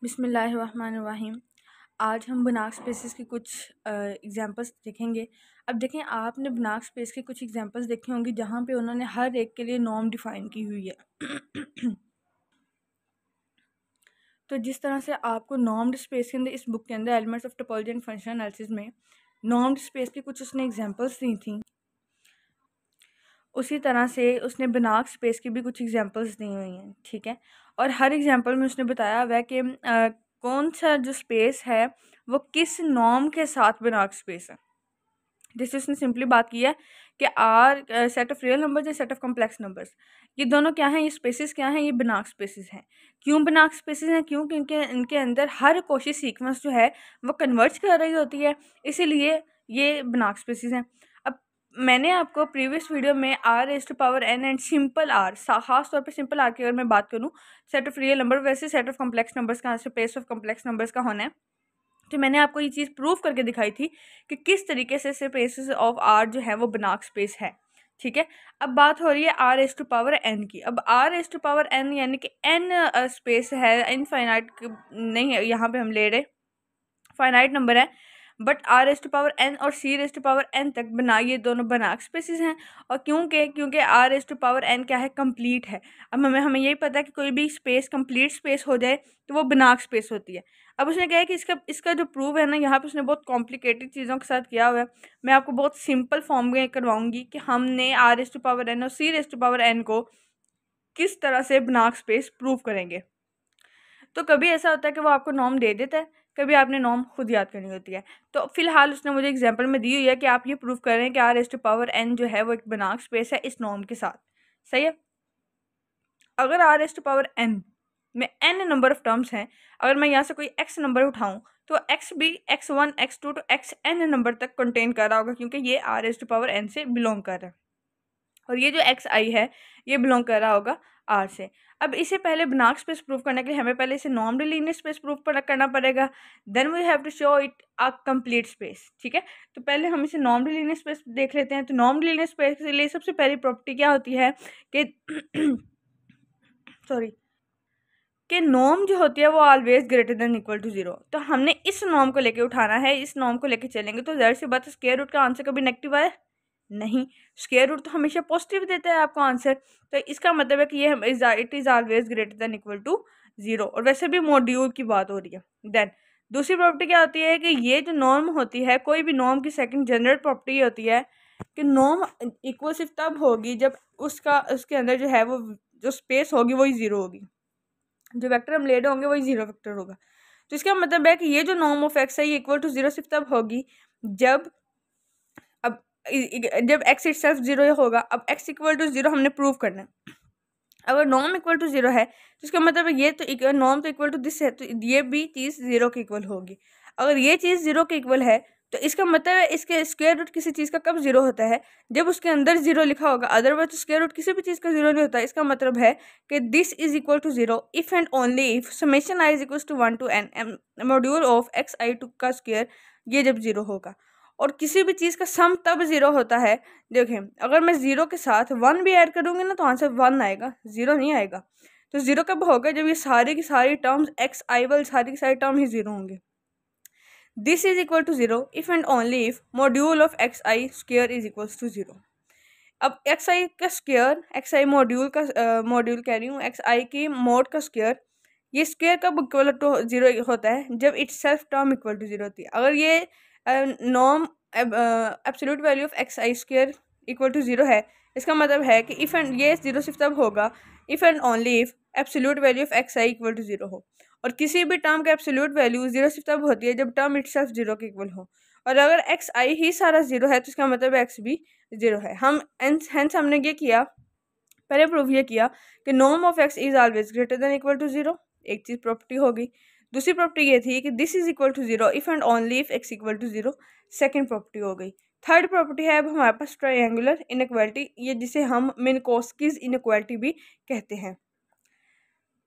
बिस्मिल्लाहिर्रहमानिर्रहीम। आज हम बनाक स्पेसेस की कुछ एग्जांपल्स देखेंगे। अब देखें, आपने बनाक स्पेस के कुछ एग्जांपल्स देखे होंगे जहाँ पे उन्होंने हर एक के लिए नॉर्म डिफ़ाइन की हुई है। तो जिस तरह से आपको नॉर्म्ड स्पेस के अंदर इस बुक के अंदर elements of topology and functional analysis में नॉर्म्ड स्पेस की कुछ उसने एग्जांपल्स दी थी, उसी तरह से उसने बनाक स्पेस की भी कुछ एग्जांपल्स दी हुई हैं, ठीक है। और हर एग्जांपल में उसने बताया हुआ है कि कौन सा जो स्पेस है वो किस नॉर्म के साथ बनाक स्पेस है। जैसे उसने सिंपली बात की है कि R set of real numbers या सेट ऑफ कॉम्प्लेक्स नंबर्स, ये दोनों क्या हैं, ये स्पेसेस क्या हैं, ये बनाक स्पेसेस हैं। क्यों बनाक स्पेसेस हैं? क्यों? क्योंकि इनके अंदर हर कोशिश सीक्वेंस जो है वो कन्वर्ज कर रही होती है, इसीलिए ये बनाक स्पेसेस हैं। अब मैंने आपको प्रीवियस वीडियो में R raise to power N and simple R, खास तौर पे सिंपल आर की अगर मैं बात करूँ, सेट ऑफ रियल नंबर, वैसे सेट ऑफ कॉम्प्लेक्स नंबर्स का स्पेस ऑफ कॉम्प्लेक्स नंबर्स का होना है, तो मैंने आपको ये चीज़ प्रूव करके दिखाई थी कि किस तरीके से स्पेसेस ऑफ आर जो है वो बनाक स्पेस है, ठीक है। अब बात हो रही है R S to power N की। अब R S to power N यानी कि एन स्पेस है, इनफाइनाइट नहीं है, यहाँ पे हम ले रहे फाइनाइट नंबर है, but R S to power N और C race to power N तक बना, ये दोनों बनाक स्पेसिस हैं। और क्योंकि R S to power N क्या है, कंप्लीट है। अब हमें यही पता है कि कोई भी स्पेस कंप्लीट स्पेस हो जाए तो वो बनाक स्पेस होती है। अब उसने कहा है कि इसका जो प्रूव है ना, यहाँ पे उसने बहुत कॉम्प्लिकेटेड चीज़ों के साथ किया हुआ है। मैं आपको बहुत सिंपल फॉर्म में करवाऊंगी कि हमने R S to power N और C race to power N को किस तरह से बनाक स्पेस प्रूव करेंगे। तो कभी ऐसा होता है कि वो आपको नॉर्म दे देता है, कभी आपने नॉर्म खुद याद करनी होती है। तो फिलहाल उसने मुझे एग्जांपल में दी हुई है कि आप ये प्रूव कर रहे हैं कि R S to power N जो है वो एक बनाक स्पेस है इस नॉर्म के साथ, सही है। अगर R S to power N में एन नंबर ऑफ टर्म्स हैं, अगर मैं यहाँ से कोई एक्स नंबर उठाऊँ तो एक्स भी x1 x2 तो एक्स एन नंबर तक कंटेन कर रहा होगा, क्योंकि ये R S to power N से बिलोंग कर रहा है। और ये जो एक्स आई है ये बिलोंग कर रहा होगा आर से। अब इसे पहले बनाक स्पेस प्रूव करने के लिए हमें पहले इसे नॉर्मल लीनियर स्पेस प्रूव करना पड़ेगा, then we have to show it a complete space, ठीक है। तो पहले हम इसे नॉर्मल लीनियर स्पेस देख लेते हैं। तो नॉर्मल लीनियर स्पेस के लिए सबसे पहली प्रॉपर्टी क्या होती है कि सॉरी कि नॉर्म जो होती है वो always greater than equal to zero. तो हमने इस नॉर्म को लेके उठाना है, इस नॉर्म को लेके चलेंगे तो ज़ाहिर सी बात है स्क्वायर रूट का आंसर कभी नेगेटिव आए नहीं, स्क्वायर रूट तो हमेशा पॉजिटिव देता है आपको आंसर। तो इसका मतलब है कि ये it is always greater than equal to zero. और वैसे भी मॉड्यूल की बात हो रही है। देन दूसरी प्रॉपर्टी क्या होती है कि ये जो नॉर्म होती है, कोई भी नॉर्म की सेकंड जनरल प्रॉपर्टी होती है कि नॉर्म इक्वल सिर्फ तब होगी जब उसके अंदर जो है वो जो स्पेस होगी वही जीरो होगी, जो वेक्टर हम ले रहे होंगे वही जीरो वेक्टर होगा। तो इसका मतलब है कि ये जो नॉर्म ऑफ एक्स है ये इक्वल टू जीरो सिर्फ तब होगी जब जब एक्स इटसेल्फ जीरो होगा। अब एक्स इक्वल टू जीरो हमने प्रूव करना है। अगर नॉर्म इक्वल टू जीरो है तो इसका मतलब है ये तो नॉर्म तो इक्वल टू दिस है, तो ये भी चीज़ जीरो के इक्वल होगी। अगर ये चीज़ जीरो के इक्वल है तो इसका मतलब है इसके स्क्वायर रूट किसी चीज़ का कब जीरो होता है, जब उसके अंदर जीरो लिखा होगा। अदरवाइज तो स्क्वायर रूट किसी भी चीज़ का जीरो नहीं होता। इसका मतलब है कि this is equal to zero if and only if summation I is equal to 1 to n module of X I two का स्क्वायर, ये जब जीरो होगा। और किसी भी चीज़ का सम तब जीरो होता है, देखें अगर मैं ज़ीरो के साथ वन भी ऐड करूँगी ना तो आंसर वन आएगा, ज़ीरो नहीं आएगा। तो ज़ीरो कब होगा, जब ये सारी की सारी टर्म्स एक्स आई वाली सारी की सारी टर्म ही ज़ीरो होंगे। This is equal to zero if and only if module of X I square is equal to zero. अब एक्स आई का स्क्वेयर, एक्स आई मॉड्यूल का मॉड्यूल कह रही हूँ, एक्स आई की मोड का स्क्वेयर, ये स्क्वेयर कब इक्वल टू जीरो होता है, जब itself term equal to zero होती है। अगर ये norm absolute value of X I square equal to zero है, इसका मतलब है कि इफ़ एंड ये जीरो सिर्फ तब होगा if and only if absolute value of X I equal to zero हो। और किसी भी टर्म का एब्सोल्यूट वैल्यू जीरो सिर्फ तब होती है जब टर्म इटसेल्फ जीरो के इक्वल हो। और अगर एक्स आई ही सारा जीरो है तो इसका मतलब एक्स भी जीरो है। हम हेंस हमने ये किया, पहले प्रूव ये किया कि norm of X is always greater than equal to zero, एक चीज़ प्रॉपर्टी होगी। दूसरी प्रॉपर्टी ये थी कि this is equal to zero if and only if X equal to zero, second property हो गई। थर्ड प्रॉपर्टी है अब हमारे पास ट्रायंगुलर इनइक्वालिटी, ये जिसे हम मिन्कोस्कीज इनइक्वालिटी भी कहते हैं।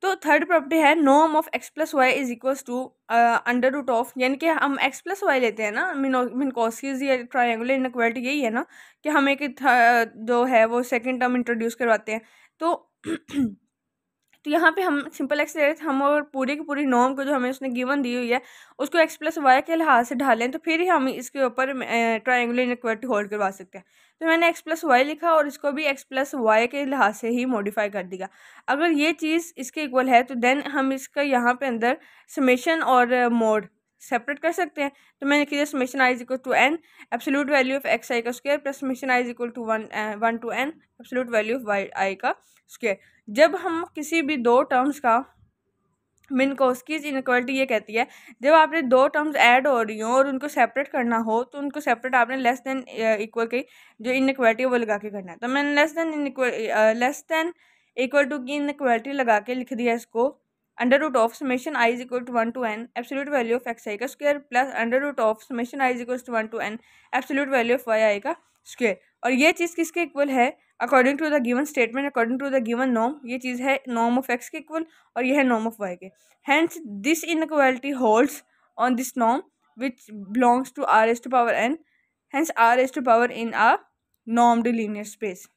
तो थर्ड प्रॉपर्टी है norm of X plus Y is equals to under root of, यानी कि हम एक्स प्लस वाई लेते हैं ना, मिन्कोस्कीज या ट्रायंगुलर इनइक्वालिटी यही है ना कि हम एक जो है वो सेकंड टर्म इंट्रोड्यूस करवाते हैं। तो तो यहाँ पे हम सिंपल एक्स ले रहे थे, हम और पूरी की पूरी नॉर्म को जो हमें उसने गिवन दी हुई है उसको एक्स प्लस वाई के लिहाज से ढालें तो फिर ही हम इसके ऊपर ट्रायंगुलर इनइक्वालिटी होल्ड करवा सकते हैं। तो मैंने एक्स प्लस वाई लिखा और इसको भी एक्स प्लस वाई के लिहाज से ही मॉडिफाई कर दिया। अगर ये चीज़ इसके इक्वल है तो देन हम इसका यहाँ पे अंदर समेशन और मोड सेपरेट कर सकते हैं। तो मैंने लिख दिया summation I is equal to N absolute value of X I का square plus summation I is equal to one to N absolute value of Y I का स्क्वायर। जब हम किसी भी दो टर्म्स का मिनकोस्कीज इनइक्वालिटी ये कहती है जब आपने दो टर्म्स ऐड हो रही हो और उनको सेपरेट करना हो तो उनको सेपरेट आपने लेस देन इक्वल की जो इनइक्वालिटी है वो लगा के करना है। तो मैंने लेस देन इक्वल टू की इनइक्वालिटी लगा के लिख दिया इसको under root of summation I is equal to one to N absolute value of X I का square plus under root of summation I is equal to one to N absolute value of Y I का square. और ये चीज़ किसके equal है? According to the given statement, according to the given norm, ये चीज़ है norm of X के equal और ये है नॉर्म ऑफ वाई के। Hence this inequality holds on this norm which belongs to R S to power N, hence R S to power in a normed linear space.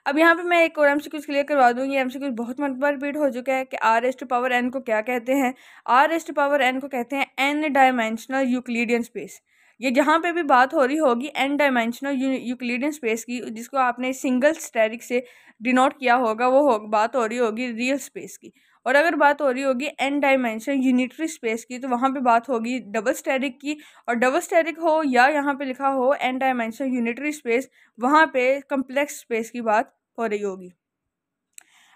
अब यहाँ पे मैं एक और एमसीक्यू क्लियर करवा दूँ। ये एमसीक्यू बहुत मरतबा रिपीट हो चुका है कि R S to power N को क्या कहते हैं। R S to power N को कहते हैं एन डायमेंशनल यूक्लिडियन स्पेस। ये जहाँ पे भी बात हो रही होगी एन डायमेंशनल यूक्लिडियन स्पेस की, जिसको आपने सिंगल स्टेरिक से डिनोट किया होगा, वो बात हो रही होगी रियल स्पेस की। और अगर बात हो रही होगी एन डायमेंशनल यूनिटरी स्पेस की तो वहाँ पे बात होगी डबल स्टेरिक की। और डबल स्टेरिक हो या यहाँ पे लिखा हो एन डायमेंशनल यूनिटरी स्पेस, वहाँ पे कम्प्लेक्स स्पेस की बात हो रही होगी।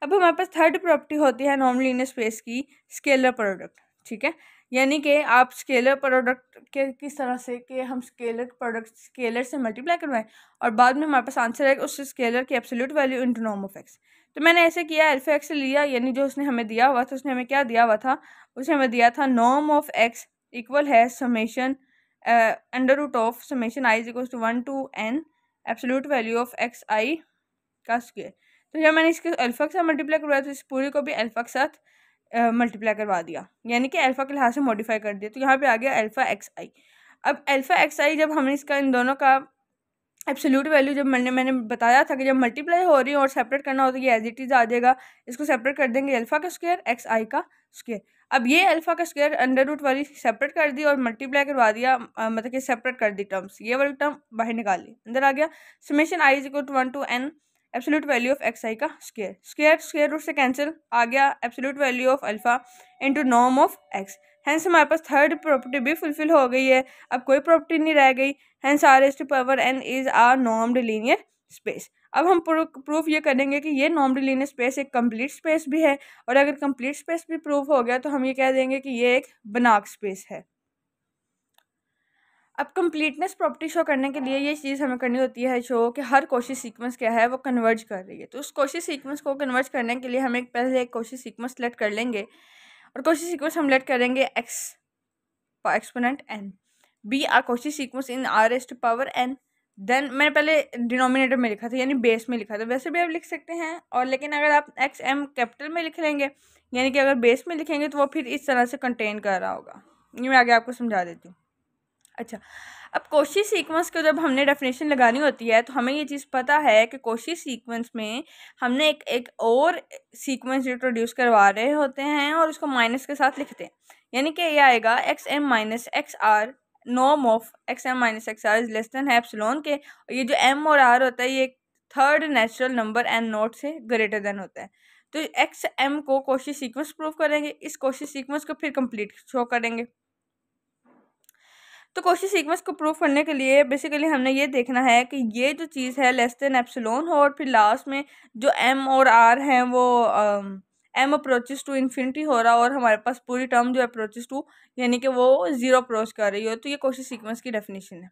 अब हमारे पास थर्ड प्रॉपर्टी होती है नॉर्मल लीनियर स्पेस की, स्केलर प्रोडक्ट। ठीक है, यानी कि आप स्केलर प्रोडक्ट के किस तरह से कि हम स्केलर प्रोडक्ट स्केलर से मल्टीप्लाई करवाएं और बाद में हमारे पास आंसर है उस स्केलर की absolute value into norm of x. तो मैंने ऐसे किया, अल्फा एक्स लिया, यानी जो उसने हमें दिया हुआ था, उसने हमें क्या दिया हुआ था? उसने हमें दिया था नॉर्म ऑफ एक्स इक्वल है summation under root of summation I is equal to one to N absolute value of X I का स्क्वायर। तो जब मैंने इसके अल्फा के साथ मल्टीप्लाई करवाया तो इस पूरे को भी अल्फा के साथ मल्टीप्लाई करवा दिया, यानी कि अल्फा के लिहाज से मॉडिफाई कर दिया। तो यहाँ पे आ गया अल्फा एक्स आई। अब अल्फा एक्स आई जब हमने इसका इन दोनों का एब्सोल्यूट वैल्यू जब मैंने बताया था कि जब मल्टीप्लाई हो रही है और सेपरेट करना हो तो ये एज इट इज़ आ जाएगा। इसको सेपरेट कर देंगे अल्फा का स्क्वायर एक्स आई का स्क्वायर। अब ये अल्फा का स्क्वायर अंडर रूट वाली सेपरेट कर दी और मल्टीप्लाई करवा दिया, मतलब कि सेपरेट कर दी टर्म्स, ये वाली टर्म बाहर निकाल ली, अंदर आ गया summation I is equal to one to N absolute value of X I का स्क्वायर। स्क्वायर रूट से कैंसिल, आ गया absolute value of alpha into norm of X. Hence हमारे पास थर्ड प्रॉपर्टी भी फुलफिल हो गई है, अब कोई प्रॉपर्टी नहीं रह गई। Hence R S to power N is R normed linear space. अब हम प्रूफ ये करेंगे कि ये नॉर्म्ड लीनियर स्पेस एक कंप्लीट स्पेस भी है, और अगर कंप्लीट स्पेस भी प्रूफ हो गया तो हम ये कह देंगे कि ये एक बनाक स्पेस है। अब कंप्लीटनेस प्रॉपर्टी शो करने के लिए ये चीज़ हमें करनी होती है शो कि हर कोशिश सीक्वेंस क्या है वो कन्वर्ज कर रही है। तो उस कोशिश सीक्वेंस को कन्वर्ज करने के लिए हम एक पहले एक कोशिश सीक्वेंस सेलेक्ट कर लेंगे, और कोशिश सीक्वेंस हम लेट करेंगे X exponent N, be R Cauchy sequence in R S to power N. Then मैंने पहले डिनोमिनेटर में लिखा था यानी बेस में लिखा था, वैसे भी आप लिख सकते हैं, और लेकिन अगर आप एक्स एम कैपिटल में लिख लेंगे यानी कि अगर बेस में लिखेंगे तो वो फिर इस तरह से कंटेन कर रहा होगा। ये मैं आगे आपको समझा देती हूँ। अच्छा, अब कोशी सीक्वेंस को जब हमने डेफिनेशन लगानी होती है तो हमें ये चीज़ पता है कि कोशी सीक्वेंस में हमने एक और सीक्वेंस इंट्रोड्यूस करवा रहे होते हैं और उसको माइनस के साथ लिखते हैं, यानी कि ये आएगा X M minus X R, norm of X M minus X R is less than है एप्सिलॉन के। और ये जो एम और आर होता है ये third natural number N naught से ग्रेटर देन होता है। तो एक्स एम को कोशी सीक्वेंस प्रूव करेंगे, इस कोशी सीक्वेंस को फिर कंप्लीट शो करेंगे। तो कोशी सीक्वेंस को प्रूफ करने के लिए बेसिकली हमने ये देखना है कि ये जो चीज़ है लेस देन एप्सिलॉन हो, और फिर लास्ट में जो एम और आर हैं वो एम अप्रोचेस टू इन्फिनिटी हो रहा और हमारे पास पूरी टर्म जो अप्रोचेस टू यानी कि वो जीरो अप्रोच कर रही हो। तो ये कोशी सीक्वेंस की डेफिनेशन है।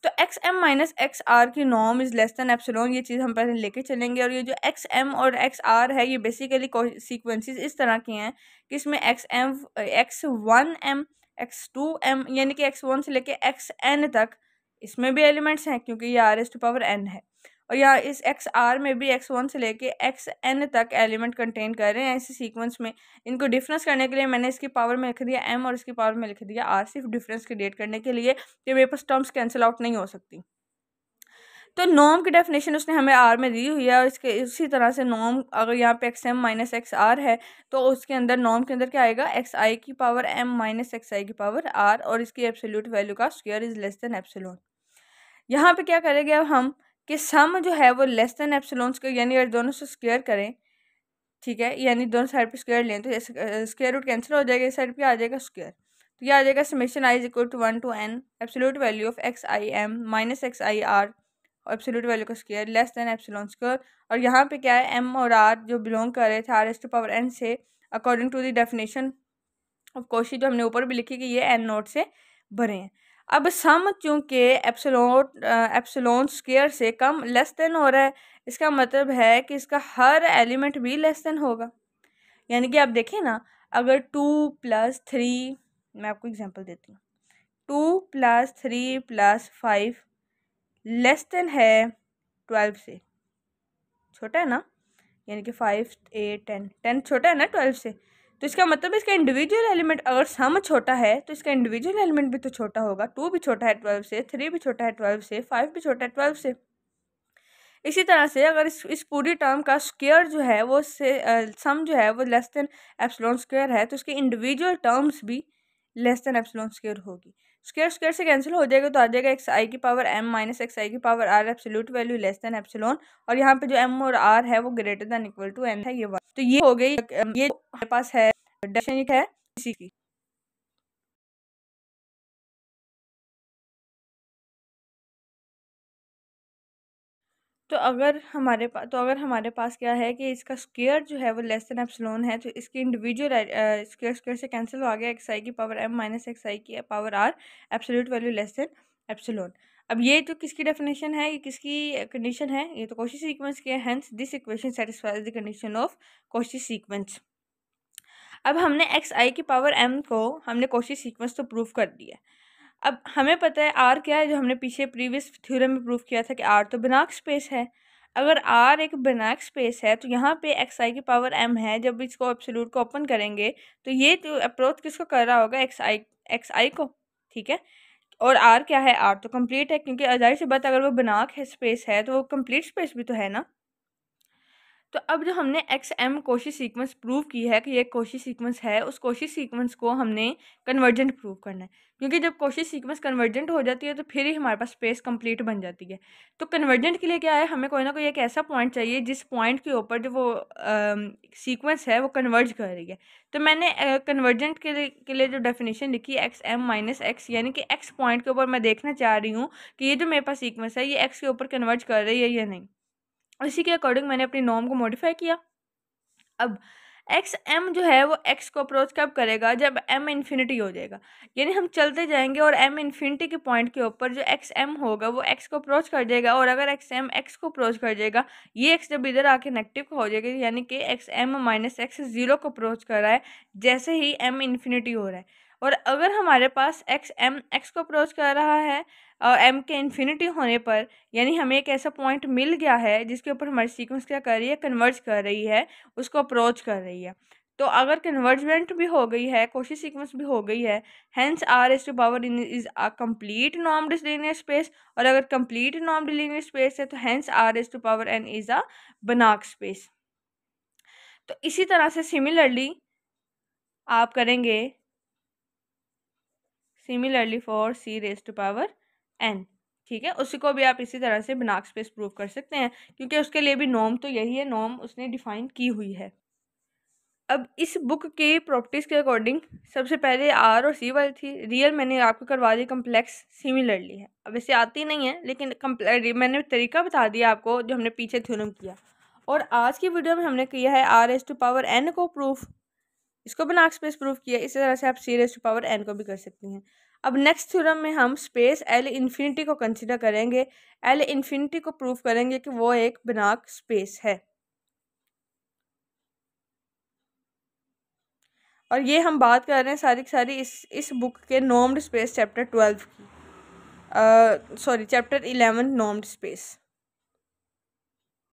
तो X M minus X R की norm is less than epsilon, ये चीज़ हम पहले लेके चलेंगे। और ये जो एक्स एम और एक्स आर है ये बेसिकली सीक्वेंसेस इस तरह की हैं कि इसमें X one M X two M यानी कि एक्स वन से लेके एक्स एन तक इसमें भी एलिमेंट्स हैं क्योंकि ये R S to power N है, और यहाँ इस एक्स आर में भी एक्स वन से लेके एक्स एन तक एलिमेंट कंटेन कर रहे हैं इस सीक्वेंस में। इनको डिफरेंस करने के लिए मैंने इसकी पावर में लिख दिया एम और इसकी पावर में लिख दिया आर, सिर्फ डिफरेंस क्रिएट करने के लिए कि मेरे पास टर्म्स कैंसिल आउट नहीं हो सकती। तो नॉर्म की डेफिनेशन उसने हमें आर में दी हुई है, और इसके इसी तरह से नॉर्म अगर यहाँ पे X M minus X R है तो उसके अंदर नॉर्म के अंदर क्या आएगा, एक्स आई की power M minus X I की पावर आर, और इसकी एब्सोल्यूट वैल्यू का square is less than epsilon. यहाँ पे क्या करेंगे अब हम कि सम जो है वो लेस देन एप्सिलॉन स्क्वायर, यानी अगर दोनों से स्क्वायर करें, ठीक है, यानी दोनों साइड पे स्क्वायर लें तो स्क्वायर रूट कैंसिल हो जाएगा, इस साइड पे आ जाएगा स्क्वायर, तो ये आ जाएगा summation I is equal to 1 to n absolute value of X I M minus X I R और एब्सोल्यूट वैल्यू का square less than epsilon square. और यहाँ पे क्या है, एम और आर जो बिलोंग कर रहे थे R S to power N से, according to the definition of Cauchy जो हमने ऊपर भी लिखी कि ये एन नोट से भरे हैं। अब सम चूंकि एप्सिलॉन स्क्वायर से कम लेस देन हो रहा है, इसका मतलब है कि इसका हर एलिमेंट भी लेस देन होगा। यानी कि आप देखें ना, अगर 2+3, मैं आपको एग्जांपल देती हूँ, 2+3+5 लेस देन है 12 से, छोटा है ना, यानी कि 5, 8, 10 छोटा है ना 12 से, तो इसका मतलब इसका इंडिविजुअल एलिमेंट अगर सम छोटा है तो इसका इंडिविजुअल एलिमेंट भी तो छोटा होगा। 2 भी छोटा है 12 से, 3 भी छोटा है 12 से, 5 भी छोटा है 12 से। इसी तरह से अगर इस पूरी टर्म का स्क्वायर जो है वो सम जो है वो लेस देन एप्सिलॉन स्क्वायर है, तो उसके इंडिविजुअल टर्म्स भी लेस देन एप्सिलॉन स्क्वायर होगी। स्क्वायर स्क्वायर से कैंसिल हो जाएगा तो आ जाएगा एक्स आई की power M minus X I की power R absolute value less than epsilon, और यहाँ पे जो एम और आर है वो greater than equal to N है, ये वन। तो ये हो गई, ये हमारे पास है डेफिनेशन है इसी की। तो अगर हमारे पास क्या है कि इसका स्क्वायर जो है वो लेस देन एप्सिलॉन है, तो इसकी इंडिविजुअल स्क्वायर स्क्वायर से कैंसिल हो गया, एक्स आई की power M minus X I की power R absolute value less than epsilon. अब ये तो किसकी डेफिनेशन है, ये किसकी कंडीशन है, ये तो कॉची सीक्वेंस की है, hence this equation satisfies the condition of Cauchy sequence. अब हमने एक्स आई की पावर एम को हमने कॉची सीक्वेंस तो प्रूव कर दिया। अब हमें पता है आर क्या है, जो हमने पीछे प्रीवियस थ्योरम में प्रूव किया था कि आर तो बिनाक स्पेस है। अगर आर एक बिनाक स्पेस है तो यहाँ पे एक्स आई की पावर एम है, जब इसको एब्सोल्यूट को ओपन करेंगे तो ये तो अप्रोच किसको कर रहा होगा, एक्स आई को, ठीक है। और आर क्या है, आर तो कंप्लीट है, क्योंकि जाहिर सी बात अगर वो बिनाक है स्पेस है तो वो कंप्लीट स्पेस भी तो है ना। तो अब जो हमने X M Cauchy sequence prove की है कि ये कोशी सीक्वेंस है, उस कोशी सीक्वेंस को हमने कन्वर्जेंट प्रूव करना है, क्योंकि जब कोशी सीक्वेंस कन्वर्जेंट हो जाती है तो फिर ही हमारे पास स्पेस कंप्लीट बन जाती है। तो कन्वर्जेंट के लिए क्या है, हमें कोई ना कोई एक ऐसा पॉइंट चाहिए जिस पॉइंट के ऊपर जो वो सीक्वेंस है वो कन्वर्ज कर रही है। तो मैंने कन्वर्जेंट के लिए जो डेफिनेशन लिखी एक्स एम माइनस एक्स, यानी कि एक्स पॉइंट के ऊपर मैं देखना चाह रही हूँ कि ये जो मेरे पास सीक्वेंस है ये एक्स के ऊपर कन्वर्ज कर रही है या नहीं। इसी के अकॉर्डिंग मैंने अपनी नॉर्म को मॉडिफाई किया। अब एक्स एम जो है वो एक्स को अप्रोच कब करेगा, जब एम इन्फिनिटी हो जाएगा, यानी हम चलते जाएंगे और एम इन्फिनिटी के पॉइंट के ऊपर जो एक्स एम होगा वो एक्स को अप्रोच कर जाएगा, और अगर एक्स एम एक्स को अप्रोच कर जाएगा, ये एक्स जब इधर आके नेगेटिव हो जाएगा, यानी कि X M minus X zero को अप्रोच कर रहा है जैसे ही एम इन्फिनिटी हो रहा है। और अगर हमारे पास एक्स एम एक्स को अप्रोच कर रहा है और एम के इन्फिनिटी होने पर, यानी हमें एक ऐसा पॉइंट मिल गया है जिसके ऊपर हमारी सीक्वेंस क्या कर रही है, कन्वर्ज कर रही है, उसको अप्रोच कर रही है। तो अगर कन्वर्जमेंट भी हो गई है, कोशी सीक्वेंस भी हो गई है, hence R S to power in is a complete normed linear space, और अगर कंप्लीट नॉर्म्ड लीनियर स्पेस है तो hence R S to power N is a Banach space. तो इसी तरह से आप करेंगे similarly for C race to power N, ठीक है, उसी को भी आप इसी तरह से बनाक स्पेस प्रूव कर सकते हैं, क्योंकि उसके लिए भी नॉर्म तो यही है, नॉर्म उसने डिफाइन की हुई है। अब इस बुक की प्रॉपर्टीज़ के अकॉर्डिंग सबसे पहले आर और सी वाली थी, रियल मैंने आपको करवा दी, कम्प्लेक्स सिमिलरली है। अब ऐसे आती नहीं है लेकिन मैंने तरीका बता दिया आपको जो हमने पीछे थ्योरम किया। और आज की वीडियो में हमने किया है R S to power N को प्रूफ, इसको बनाक स्पेस प्रूफ किया, इसी तरह से आप C race to power N को भी कर सकती हैं। अब नेक्स्ट थ्योरम में हम स्पेस एल इन्फिनिटी को कंसिडर करेंगे, एल इन्फिनिटी को प्रूफ करेंगे कि वो एक बनाक स्पेस है। और ये हम बात कर रहे हैं सारी की सारी इस बुक के नॉर्म्ड स्पेस चैप्टर 12 की, सॉरी चैप्टर 11 नॉर्म्ड स्पेस।